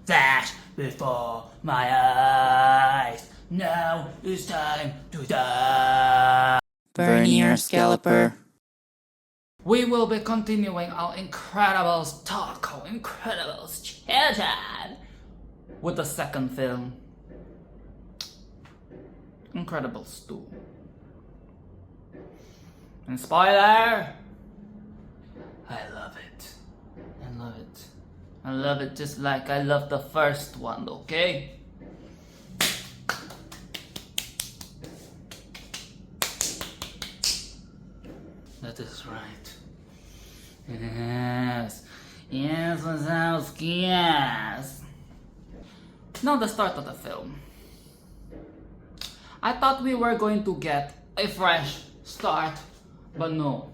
flash before my eyes. Now it's time to die. Vernier Scalloper. We will be continuing our Incredibles talk, our Incredibles chat with the second film, Incredibles 2. And spoiler, I love it. I love it. I love it just like I love the first one, okay? That is right. Yes. Yes, Wazowski, yes. Now the start of the film. I thought we were going to get a fresh start, but no.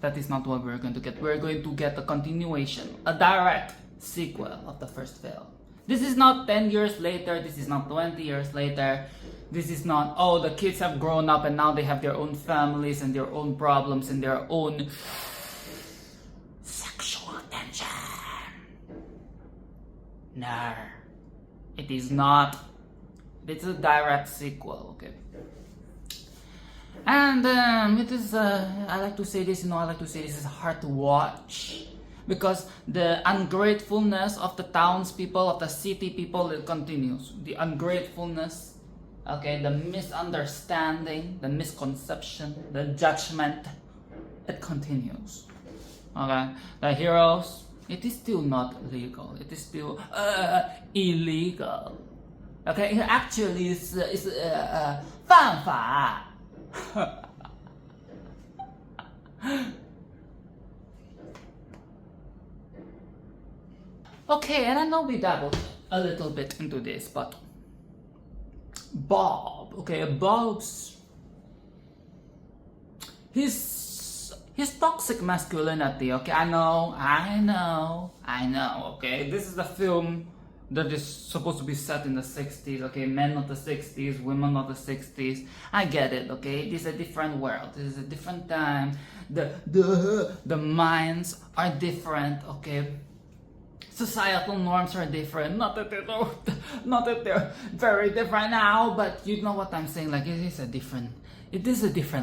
That is not what we're going to get. We're going to get a continuation, a direct sequel of the first film. This is not 10 years later, this is not 20 years later. This is not, oh, the kids have grown up and now they have their own families and their own problems and their own sexual tension. No, it is not. It's a direct sequel, okay? And it is, I like to say this, I like to say this is hard to watch. Because the ungratefulness of the townspeople, of the city people, it continues. The ungratefulness, okay, the misunderstanding, the misconception, the judgment, it continues. Okay, the heroes, it is still not legal. It is still illegal. Okay, it actually is 犯法. Okay, and I know we dabbled a little bit into this, but Bob, okay, Bob's his toxic masculinity, okay, I know, okay, this is the film that is supposed to be set in the 60s, okay, men of the 60s, women of the 60s, I get it, okay, this is a different world, this is a different time, the minds are different, okay, societal norms are different, not that they're very different now, but you know what I'm saying, like it is a different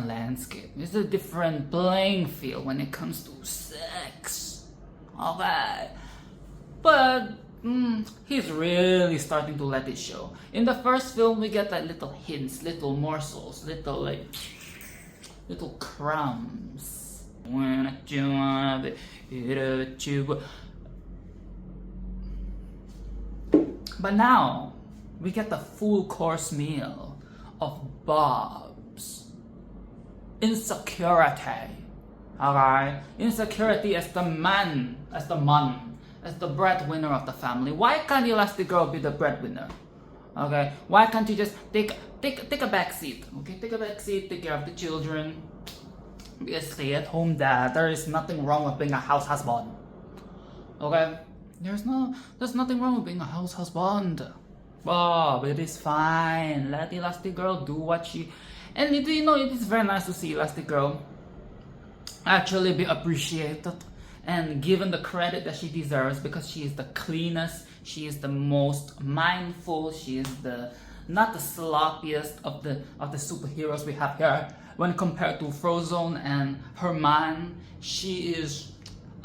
landscape, it's a different playing field when it comes to sex, okay, but he's really starting to let it show. In the first film, we get like little hints, little morsels, little crumbs. But now, we get the full course meal of Bob's insecurity. Alright? Insecurity as the man, as the breadwinner of the family. Why can't Elastigirl be the breadwinner? Okay? Why can't you just take a back seat? Okay? Take a back seat, take care of the children. Be a stay-at-home dad. There is nothing wrong with being a house husband. Okay? There's nothing wrong with being a house husband. Bob, it is fine. Let Elastigirl do what she... And it is very nice to see Elastigirl actually be appreciated and given the credit that she deserves, because she is the cleanest, she is the most mindful, she is not the sloppiest of the superheroes we have here. When compared to Frozone and Herman, she is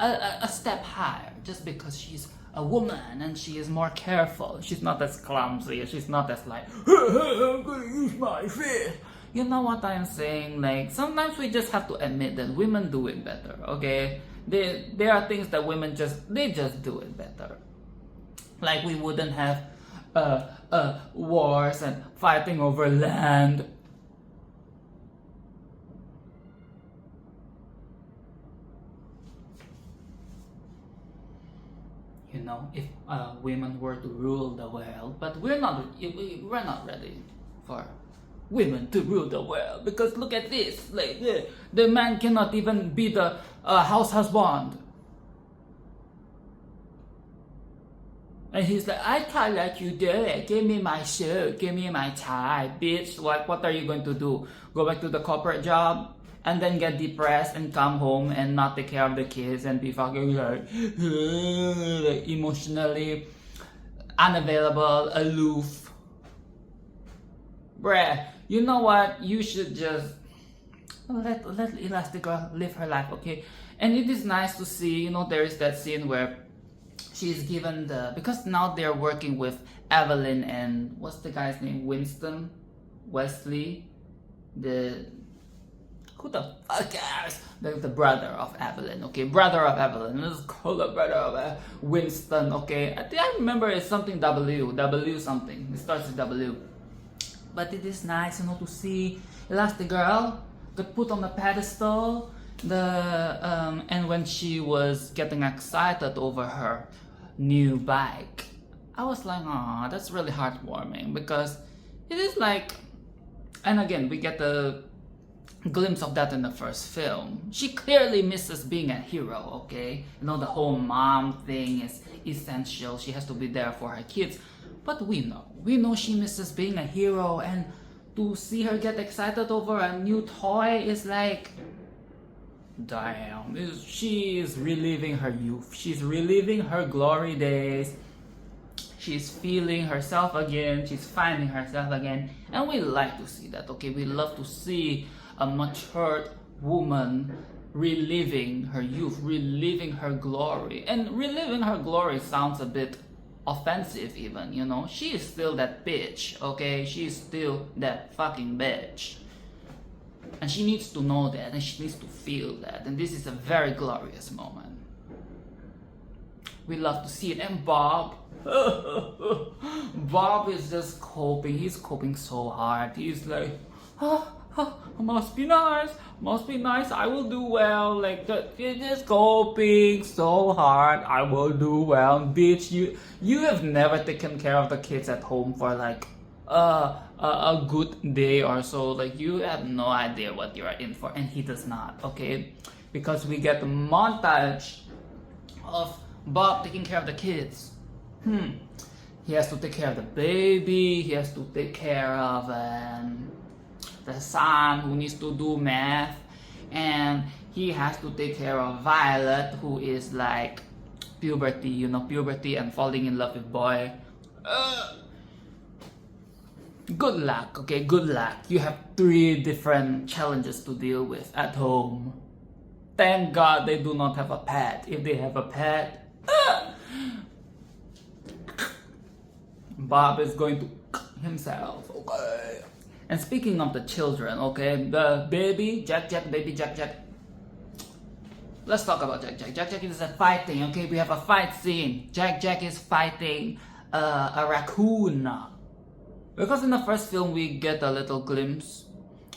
a step higher, just because she's a woman and she is more careful. She's not as clumsy, she's not as like, I'm gonna use my fist. You know what I'm saying? Like, sometimes we just have to admit that women do it better, okay? There are things that women just do it better. Like, we wouldn't have wars and fighting over land. You know, if women were to rule the world, but we're not ready for women to rule the world, because look at this, like the man cannot even be the house husband, and he's like, I can't let you do it, give me my suit, give me my tie, bitch. What are you going to do? Go back to the corporate job and then get depressed and come home and not take care of the kids and be fucking like emotionally unavailable, aloof. Bruh, you know what? You should just let Elastigirl live her life, okay? And it is nice to see, you know, there is that scene where she's given because now they're working with Evelyn and what's the guy's name? Winston? Wesley? Who the fuck cares? The brother of Evelyn, okay? Brother of Evelyn. Let's call the brother of Winston, okay? I think I remember it's something W something. It starts with W. But it is nice, you know, to see Elastigirl got put on the pedestal. And when she was getting excited over her new bike, I was like, "Aw, that's really heartwarming," because it is like, and again, we get a glimpse of that in the first film. She clearly misses being a hero, okay? You know, the whole mom thing is essential. She has to be there for her kids. But we know she misses being a hero, and to see her get excited over a new toy is like, damn, she is reliving her youth. She's reliving her glory days. She's feeling herself again. She's finding herself again. And we like to see that, okay? We love to see a matured woman reliving her youth, reliving her glory. And reliving her glory sounds a bit offensive even, you know? She is still that bitch, okay? She is still that fucking bitch. And she needs to know that, and she needs to feel that. And this is a very glorious moment. We love to see it. And Bob, Bob is just coping. He's coping so hard. He's like, must be nice, I will do well. Like, you're just coping so hard. I will do well. Bitch, you have never taken care of the kids at home for like a good day or so. Like, you have no idea what you're in for, and he does not, okay? Because we get a montage of Bob taking care of the kids. He has to take care of the baby. He has to take care of the son who needs to do math, and he has to take care of Violet, who is like puberty, you know, puberty and falling in love with boy. Good luck, okay, good luck. You have 3 different challenges to deal with at home. Thank God they do not have a pet. If they have a pet, Bob is going to himself, okay? And speaking of the children, okay, the baby, Jack, let's talk about Jack. Jack is a fighting, okay? We have a fight scene. Jack is fighting a raccoon. Because in the first film, we get a little glimpse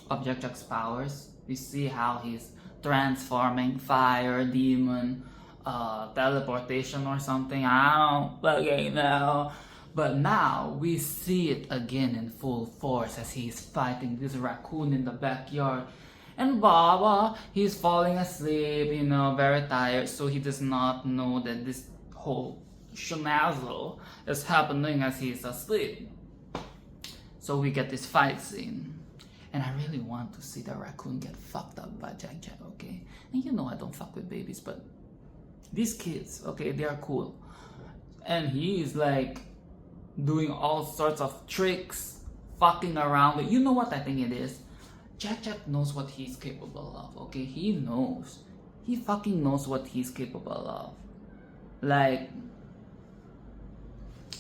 of Jack's powers. We see how he's transforming, fire, demon, teleportation or something. I don't fucking know. But now we see it again in full force as he's fighting this raccoon in the backyard. And Baba, he's falling asleep, you know, very tired, so he does not know that this whole schnazzle is happening as he's asleep. So we get this fight scene. And I really want to see the raccoon get fucked up by Jack, okay? And you know I don't fuck with babies, but these kids, okay, they are cool. And he is like doing all sorts of tricks, fucking around. You know what I think it is? Jack knows what he's capable of, okay? He knows. He fucking knows what he's capable of. Like,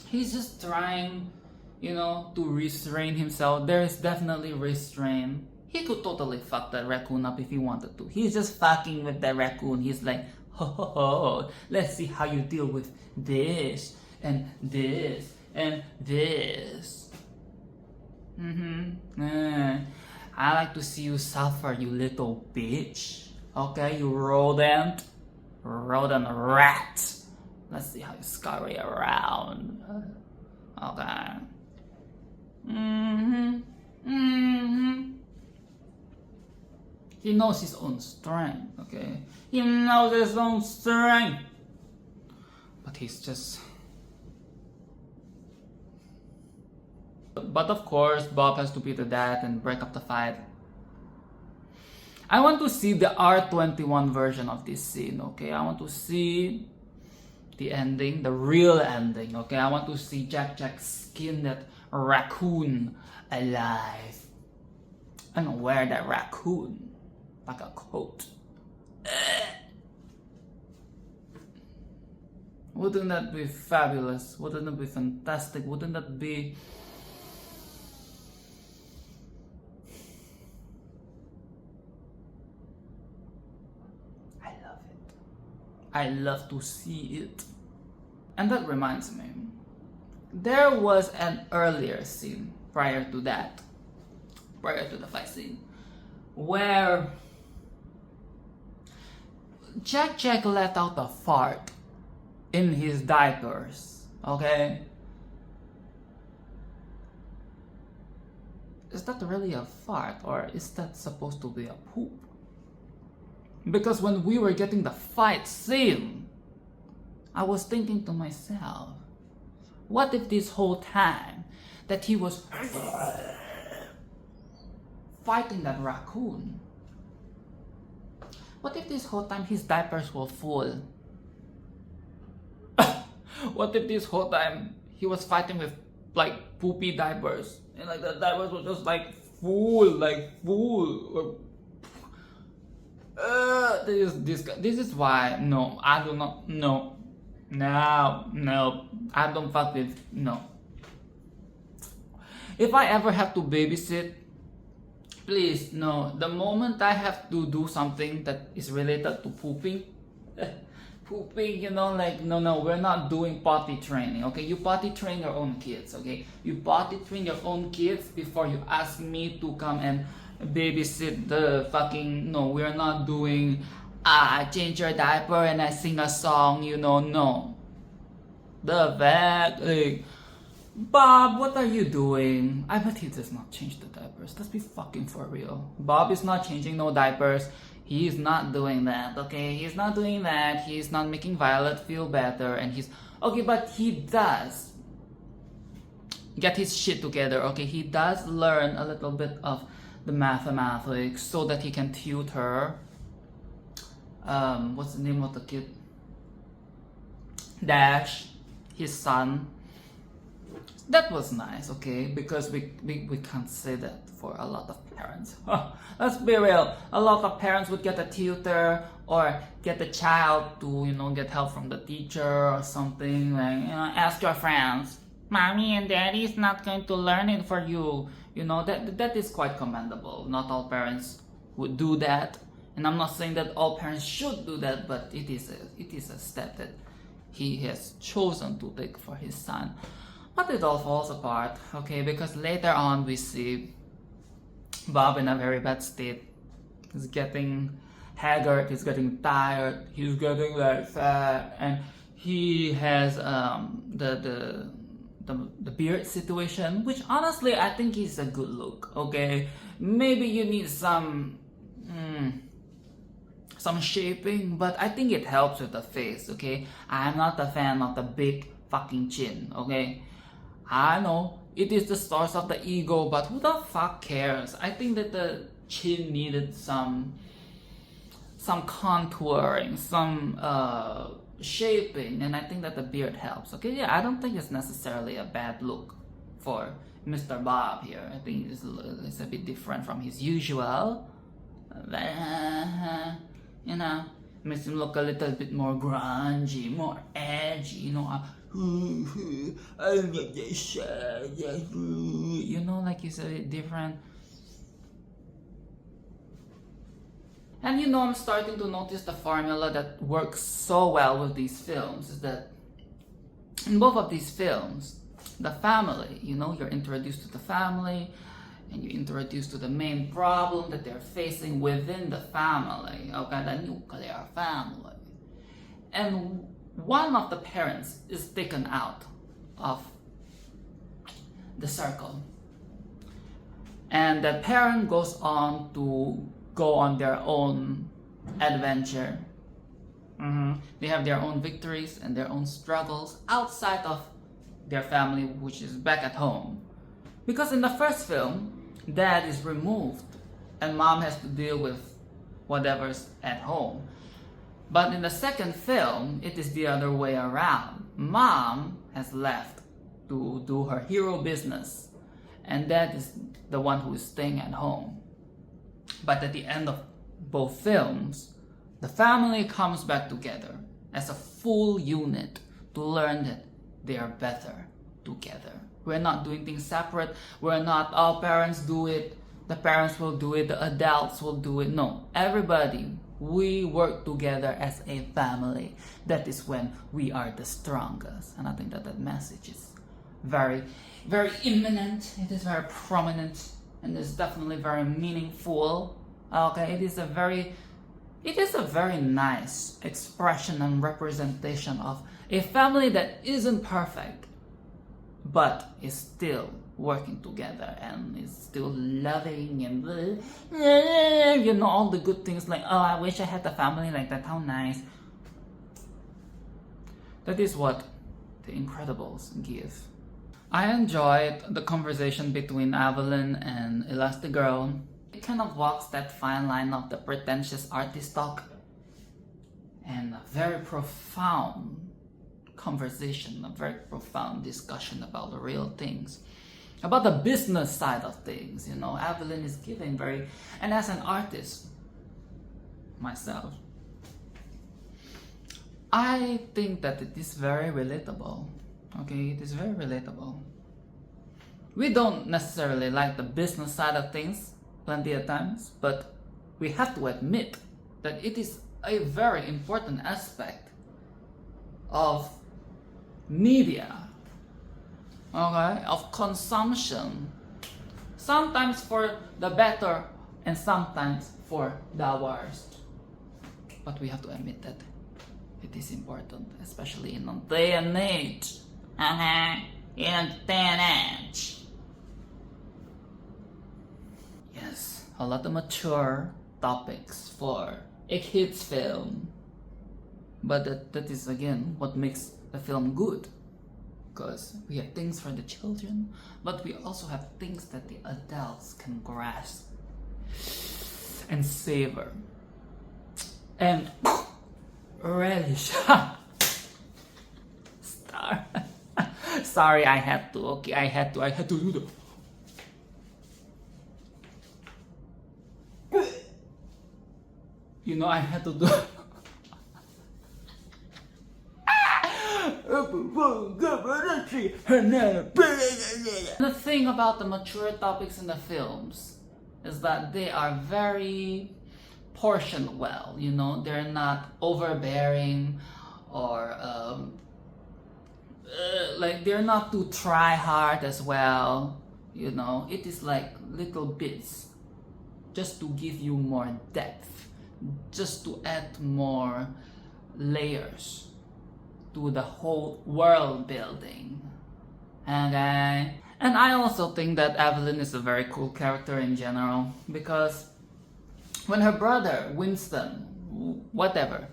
he's just trying, you know, to restrain himself. There is definitely restraint. He could totally fuck that raccoon up if he wanted to. He's just fucking with that raccoon. He's like, ho, let's see how you deal with this, and this, and this. I like to see you suffer, you little bitch. Okay, you rodent rat. Let's see how you scurry around. Okay. He knows his own strength, okay? He knows his own strength. But he's just... But of course, Bob has to be the dad and break up the fight. I want to see the R21 version of this scene, okay? I want to see the ending, the real ending, okay? I want to see Jack skin that raccoon alive and wear that raccoon like a coat. Wouldn't that be fabulous? Wouldn't it be fantastic? Wouldn't that be... I love it. I love to see it. And that reminds me, there was an earlier scene prior to that, prior to the fight scene, where Jack let out a fart in his diapers, okay? Is that really a fart, or is that supposed to be a poop? Because when we were getting the fight scene, I was thinking to myself, what if this whole time that he was fighting that raccoon, what if this whole time his diapers were full? What if this whole time he was fighting with like poopy diapers, and like the diapers were just like full. This is why I do not I don't fuck with no. If I ever have to babysit, please no. The moment I have to do something that is related to pooping, pooping, like no, we're not doing potty training, okay? You potty train your own kids, okay? You potty train your own kids before you ask me to come and babysit the fucking... No, we're not doing change your diaper and I sing a song, no. The vet, like, Bob, what are you doing? I bet he does not change the diapers. Let's be fucking for real. Bob is not changing no diapers. He's not doing that, okay? He's not doing that. He's not making Violet feel better, and he's... Okay, but he does get his shit together, okay? He does learn a little bit of the mathematics so that he can tutor... what's the name of the kid? Dash, his son. That was nice, okay? Because we can't say that for a lot of parents. Let's be real. A lot of parents would get a tutor or get the child to, get help from the teacher or something. Like, ask your friends. Mommy and Daddy is not going to learn it for you. That is quite commendable. Not all parents would do that. And I'm not saying that all parents should do that, but it is a step that he has chosen to take for his son. But it all falls apart, okay? Because later on we see Bob in a very bad state. He's getting haggard, he's getting tired, he's getting like fat, and he has the beard situation, which honestly I think is a good look, okay? Maybe you need some shaping, but I think it helps with the face, okay? I'm not a fan of the big fucking chin, okay? I know it is the source of the ego, but who the fuck cares? I think that the chin needed some contouring, some shaping, and I think that the beard helps, okay? Yeah, I don't think it's necessarily a bad look for Mr. Bob here. I think it's a bit different from his usual. Makes him look a little bit more grungy, more edgy, like he's a bit different. And I'm starting to notice the formula that works so well with these films is that in both of these films, the family, you're introduced to the family, and you're introduced to the main problem that they're facing within the family, okay, the nuclear family. And one of the parents is taken out of the circle. And the parent goes on to go on their own adventure. They have their own victories and their own struggles outside of their family, which is back at home. Because in the first film, dad is removed and mom has to deal with whatever's at home. But in the second film, it is the other way around. Mom has left to do her hero business, and dad is the one who is staying at home. But at the end of both films, the family comes back together as a full unit to learn that they are better together. We're not doing things separate. We're not, all parents do it, the parents will do it, the adults will do it. No, everybody, we work together as a family. That is when we are the strongest. And I think that message is very, very imminent. It is very prominent, and it's definitely very meaningful. Okay, it is a very nice expression and representation of a family that isn't perfect, but is still working together and is still loving and all the good things, like, oh, I wish I had a family like that, how nice. That is what The Incredibles give. I enjoyed the conversation between Evelyn and Elastigirl. It kind of walks that fine line of the pretentious artist talk and a very profound conversation, a very profound discussion about the real things, about the business side of things. Evelyn is giving very, and as an artist myself, I think that it is very relatable. Okay, it is very relatable. We don't necessarily like the business side of things plenty of times, but we have to admit that it is a very important aspect of media, okay, of consumption, sometimes for the better and sometimes for the worst. But we have to admit that it is important, especially in a day and age. In a day and age. Yes, a lot of mature topics for a kids film. But that is again what makes the film good. Because we have things for the children, but we also have things that the adults can grasp and savor and relish. Sorry, I had to. Okay, I had to do that. I had to do. The thing about the mature topics in the films is that they are very portioned well. They're not overbearing or like they're not too try hard as well. It is like little bits just to give you more depth, just to add more layers to the whole world building. And I also think that Evelyn is a very cool character in general, because when her brother Winston, whatever,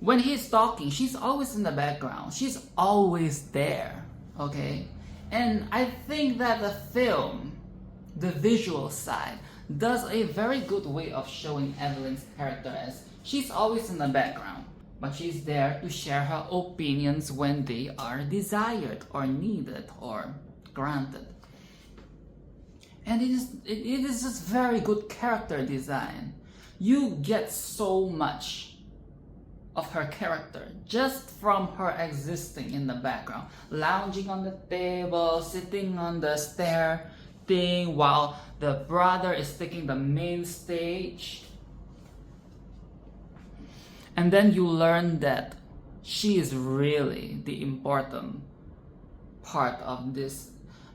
when he's talking, she's always in the background. She's always there, okay? And I think that the film, the visual side, does a very good way of showing Evelyn's character as she's always in the background, but she's there to share her opinions when they are desired or needed or granted. And it is just very good character design. You get so much of her character just from her existing in the background, lounging on the table, sitting on the stair thing while the brother is taking the main stage. And then you learn that she is really the important part of this.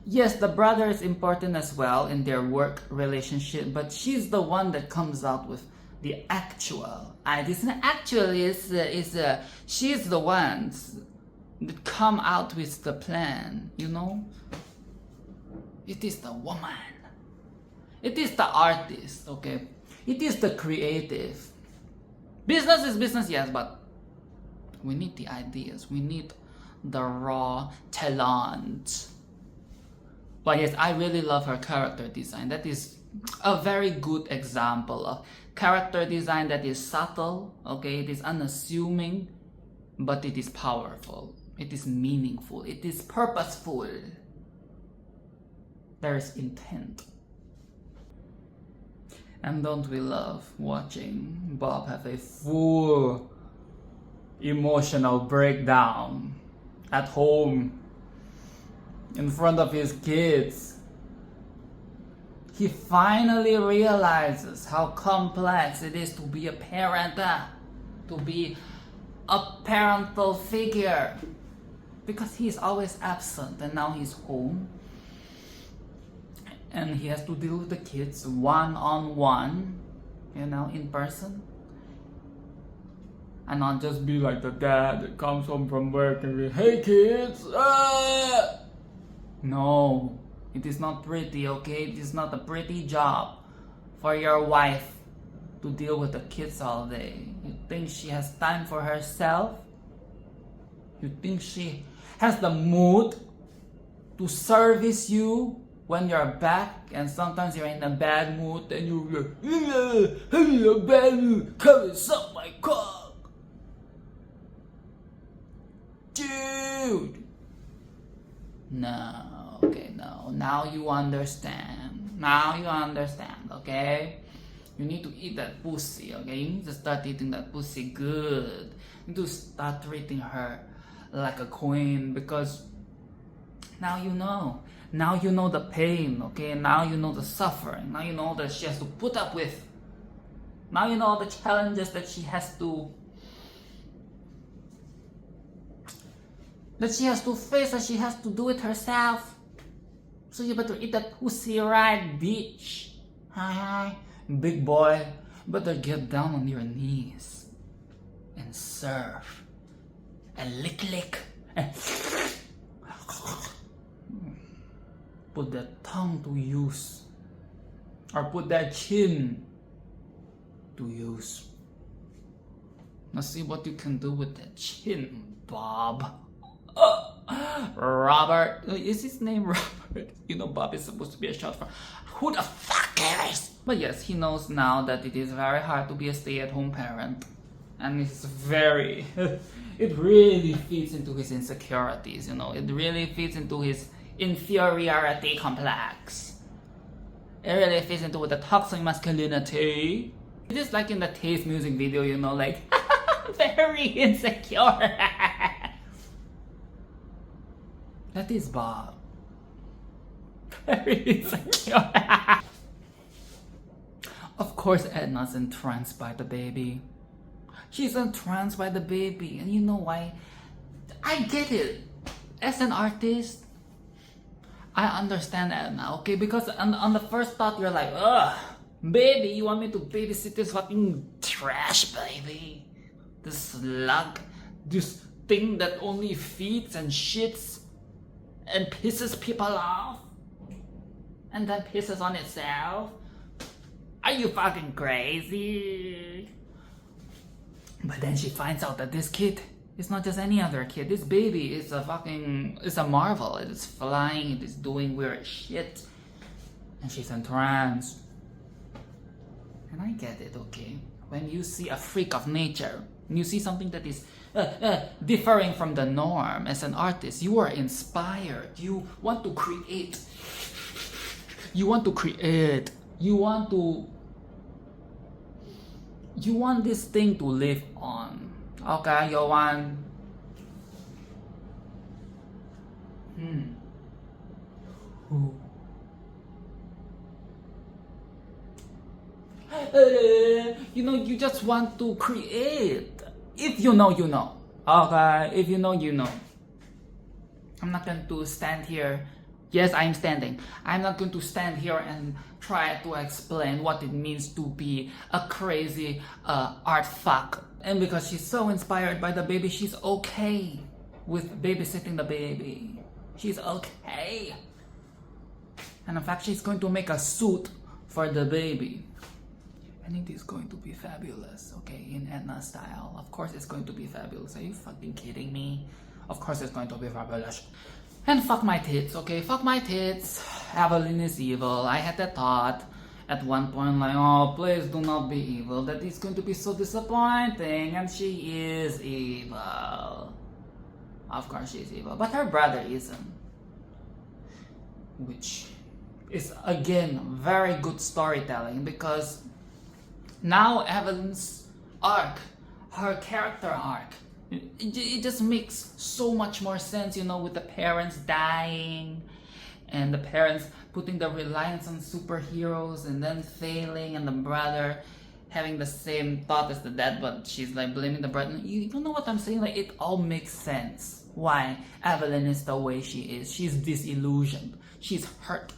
Yes, the brother is important as well in their work relationship, but she's the one that comes out with the actual ideas. And actually, she's the ones that come out with the plan. It is the woman. It is the artist. Okay, it is the creative. Business is business, yes, but we need the ideas. We need the raw talent. But yes, I really love her character design. That is a very good example of character design that is subtle, okay? It is unassuming, but it is powerful. It is meaningful. It is purposeful. There is intent. And don't we love watching Bob have a full emotional breakdown at home in front of his kids. He finally realizes how complex it is to be a parent, to be a parental figure, because he's always absent and now he's home and he has to deal with the kids one-on-one, you know, in person, and not just be like the dad that comes home from work and be, hey kids, No, it is not pretty, okay? It is not a pretty job for your wife to deal with the kids all day. You think she has time for herself? You think she has the mood to service you when you're back and sometimes you're in a bad mood and you're like, hey, a bad mood, come and suck my cock. Dude! No, okay, no. Now you understand. Now you understand, okay? You need to eat that pussy, okay? You need to start eating that pussy good. You need to start treating her like a queen, because now you know. Now you know the pain, okay? Now you know the suffering. Now you know that she has to put up with. Now you know all the challenges that she has to face, that she has to do it herself. So you better eat that pussy right, bitch. Hi, big boy, better get down on your knees and serve and lick and put that tongue to use, or put that chin to use. Now see what you can do with that chin, Bob. Robert, is his name Robert? You know Bob is supposed to be a short for who the fuck cares? But yes, he knows now that it is very hard to be a stay-at-home parent, and it's very it really feeds into his insecurities, you know. It really feeds into his inferiority complex. It really fits into the toxic masculinity. It is like in the Taste music video, you know, like very insecure. That is Bob. Very insecure. Of course Edna's entranced by the baby. She's entranced by the baby, and you know why? I get it. As an artist, I understand Edna, okay? Because on the first thought, you're like, ugh, baby, you want me to babysit this fucking trash baby? This slug, this thing that only feeds and shits and pisses people off and then pisses on itself? Are you fucking crazy? But then she finds out that this kid is not just any other kid. This baby is a marvel. It is flying, it is doing weird shit, and she's entranced. And I get it, okay? When you see a freak of nature, and you see something that is differing from the norm, as an artist, you are inspired. You want to create. You want this thing to live on. Okay, you want. Who? You know, you just want to create. If you know, you know. Okay, if you know, you know. I'm not going to stand here. Yes, I'm standing. I'm not going to stand here and try to explain what it means to be a crazy art fuck. And because she's so inspired by the baby, she's okay with babysitting the baby. She's okay. And in fact, she's going to make a suit for the baby. And it is going to be fabulous, okay, in Edna style. Of course it's going to be fabulous. Are you fucking kidding me? Of course it's going to be fabulous. And fuck my tits, okay? Fuck my tits. Evelyn is evil. I had that thought at one point, like, oh, please do not be evil. That is going to be so disappointing. And she is evil. Of course she's evil. But her brother isn't. Which is, again, very good storytelling. Because now Evelyn's arc, her character arc, it just makes so much more sense, you know, with the parents dying and the parents putting the reliance on superheroes and then failing, and the brother having the same thought as the dad, but she's like blaming the brother. You know what I'm saying? Like, it all makes sense why Evelyn is the way she is. She's disillusioned. She's hurt.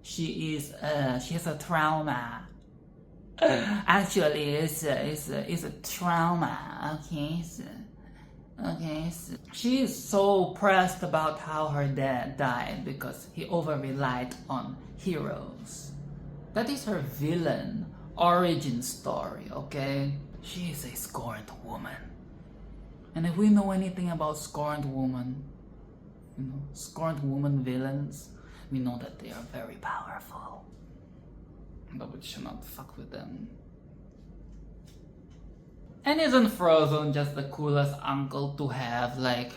She has a trauma. Actually, it's a trauma. Okay, so she is so pressed about how her dad died because he over-relied on heroes. That is her villain origin story, okay? She is a scorned woman. And if we know anything about scorned women, you know, scorned woman villains, we know that they are very powerful. But we should not fuck with them. And isn't Frozen just the coolest uncle to have? Like,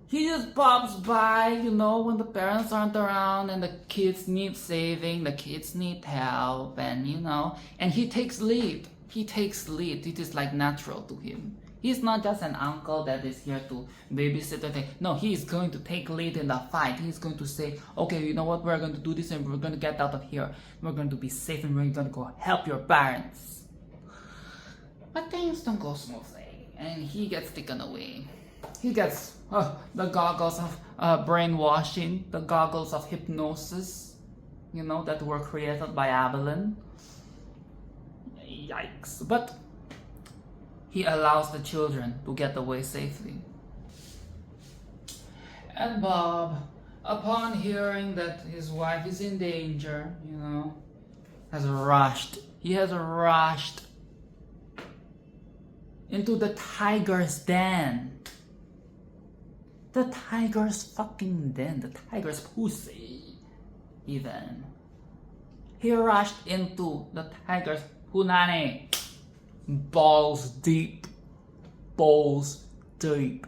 he just pops by, you know, when the parents aren't around and the kids need saving, the kids need help, and you know, and he takes lead. He takes lead. It is like natural to him. He's not just an uncle that is here to babysit or take. No, he's going to take lead in the fight. He's going to say, okay, you know what, we're going to do this and we're going to get out of here. We're going to be safe and we're going to go help your parents. But things don't go smoothly, and he gets taken away. He gets the goggles of brainwashing, the goggles of hypnosis, you know, that were created by Evelyn. Yikes. But he allows the children to get away safely. And Bob, upon hearing that his wife is in danger, you know, has rushed. He has rushed into the tiger's den. The tiger's fucking den. The tiger's pussy. Even. He rushed into the tiger's punani. Balls deep. Balls deep.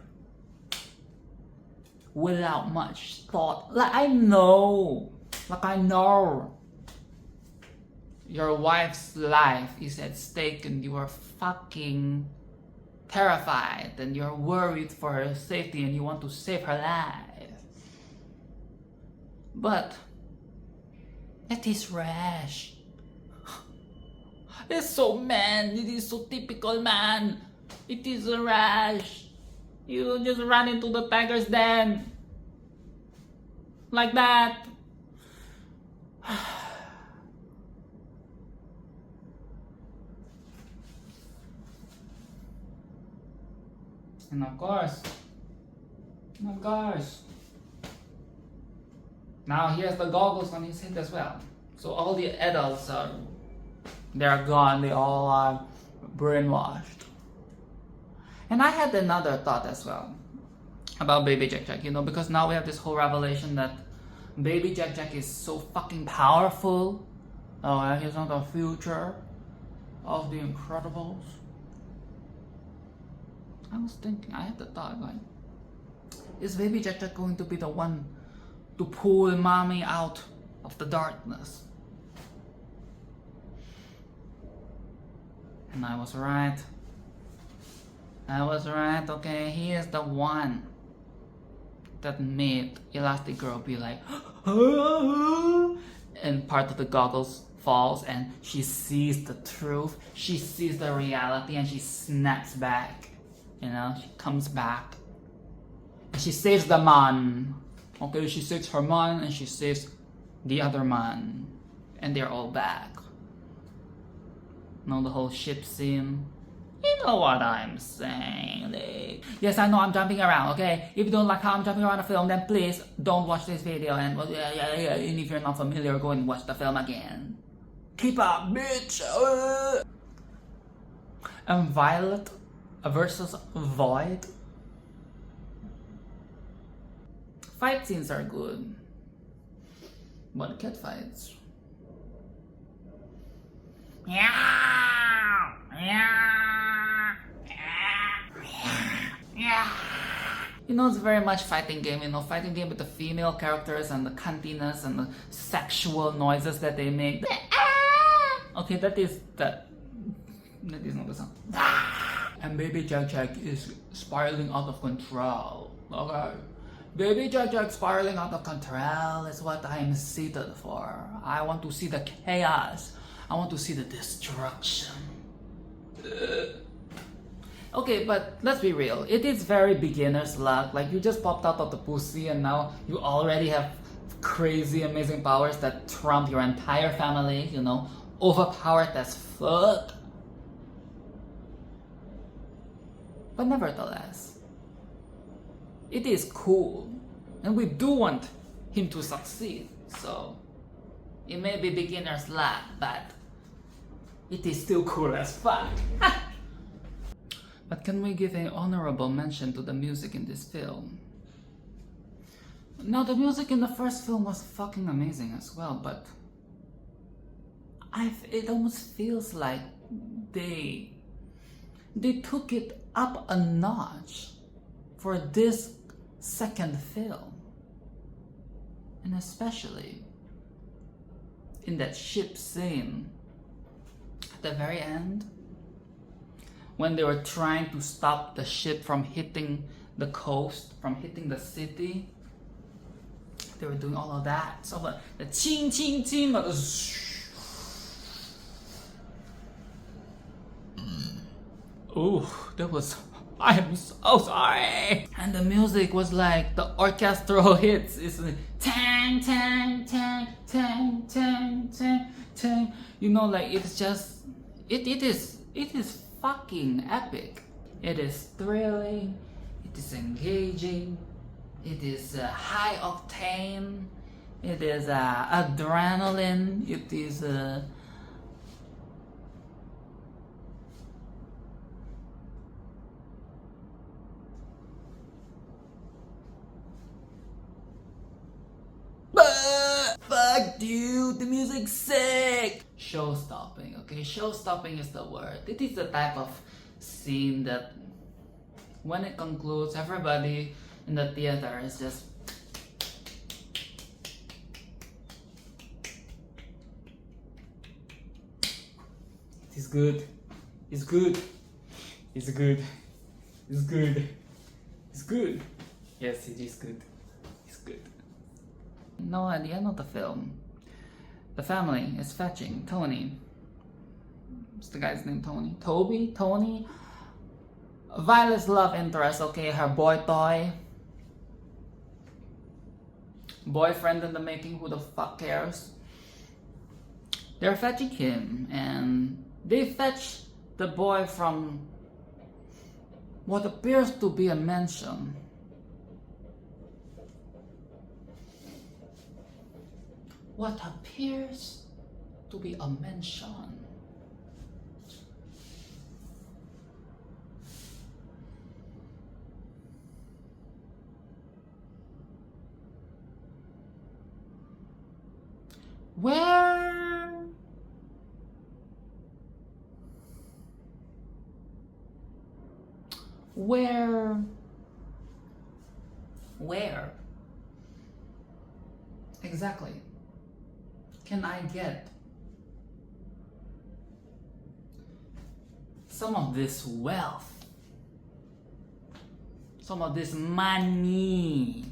Without much thought. Like, I know. Your wife's life is at stake and you are fucking terrified and you're worried for her safety and you want to save her life. But it is rash. It's so man. It is so typical man. It is a rash. You just run into the tiger's den. Like that. And of course, now he has the goggles on his head as well. So all the adults they're gone. They all are brainwashed. And I had another thought as well about Baby Jack Jack, you know, because now we have this whole revelation that Baby Jack Jack is so fucking powerful. Oh, he's on the future of the Incredibles. I was thinking, I had the thought, like, is Baby Jack Jack going to be the one to pull mommy out of the darkness? And I was right. Okay, he is the one that made Elastic Girl be like, and part of the goggles falls and she sees the truth, she sees the reality, and she snaps back. You know, she comes back. And she saves the man. Okay, she saves her man and she saves the other man. And they're all back. You know, the whole ship scene. You know what I'm saying. Like, yes, I know I'm jumping around, okay? If you don't like how I'm jumping around the film, then please don't watch this video. And if you're not familiar, go and watch the film again. Keep up, bitch! And Violet versus Void. Fight scenes are good, but cat fights. You know, it's very much fighting game, you know, fighting game with the female characters and the cuntiness and the sexual noises that they make. Okay, that is not the song. And Baby Jack Jack is spiraling out of control. Okay. Baby Jack Jack spiraling out of control is what I'm seated for. I want to see the chaos. I want to see the destruction. Okay, but let's be real. It is very beginner's luck. Like, you just popped out of the pussy and now you already have crazy amazing powers that trump your entire family, you know, overpowered as fuck. But nevertheless, it is cool, and we do want him to succeed. So it may be beginner's luck, but it is still cool as fuck. But can we give an honorable mention to the music in this film? Now, the music in the first film was fucking amazing as well, but it almost feels like they took it up a notch for this second film. And especially in that ship scene at the very end, when they were trying to stop the ship from hitting the coast, from hitting the city. They were doing all of that. So the ching ching ching, oh, that was, I am so sorry. And the music was like the orchestral hits. It's like tang tang tang tang tang tang tang. You know, like it's just it is fucking epic. It is thrilling. It is engaging. It is high octane. It is adrenaline. It is fuck dude, the music's sick. Show-stopping, okay? Show-stopping is the word. It is the type of scene that when it concludes, everybody in the theater is just it's good. It's good. It's good. It's good. It's good. Yes, it is good. It's good. No, at the end of the film, the family is fetching Tony. What's the guy's name? Tony? Toby? Tony? Violet's love interest, okay, her boy toy. Boyfriend in the making, who the fuck cares? They're fetching him, and they fetch the boy from what appears to be a mansion. What appears to be a mansion. Where exactly can I get some of this wealth, some of this money?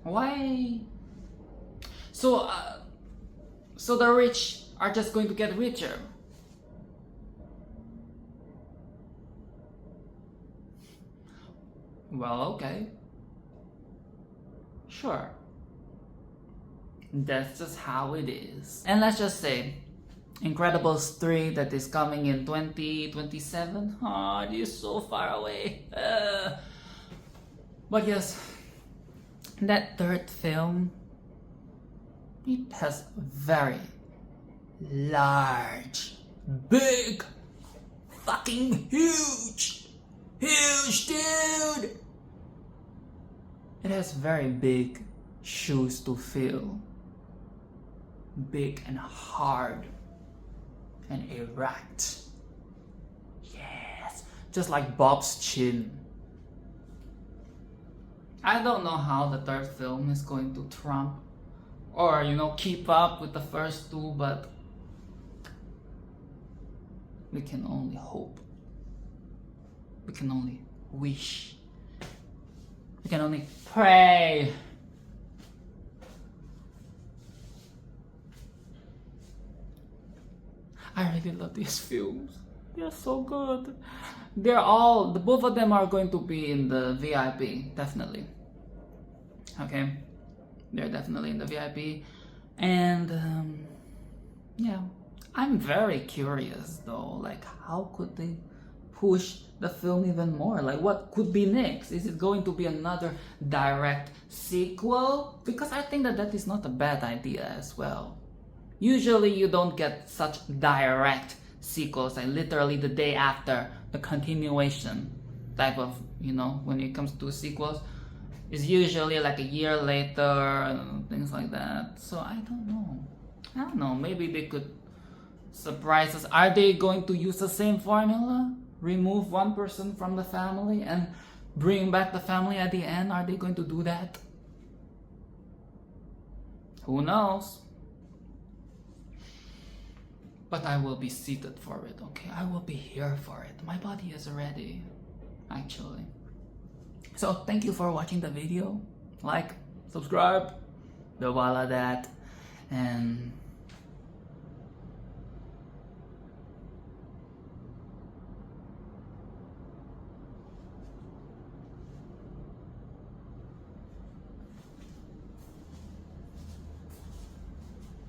Why? So the rich are just going to get richer. Well, okay. Sure. That's just how it is. And let's just say, Incredibles 3 that is coming in 2027. Oh, it is so far away. But yes, that third film, it has very large, big, fucking huge. Huge, dude. It has very big shoes to fill. Big and hard and erect. Yes, just like Bob's chin. I don't know how the third film is going to trump or, keep up with the first two, but we can only hope. We can only wish. We can only pray. I really love these films. They're so good. The both of them are going to be in the VIP, definitely. Okay, they're definitely in the VIP, and yeah, I'm very curious though. Like, how could they push the film even more? Like, what could be next? Is it going to be another direct sequel? Because I think that is not a bad idea as well. Usually you don't get such direct sequels, like literally the day after the continuation type of, when it comes to sequels, it's usually like a year later and things like that. So I don't know, maybe they could surprise us. Are they going to use the same formula? Remove one person from the family and bring back the family at the end? Are they going to do that? Who knows? But I will be seated for it, okay? I will be here for it. My body is ready, actually. So thank you for watching the video. Like, subscribe, do all of that, and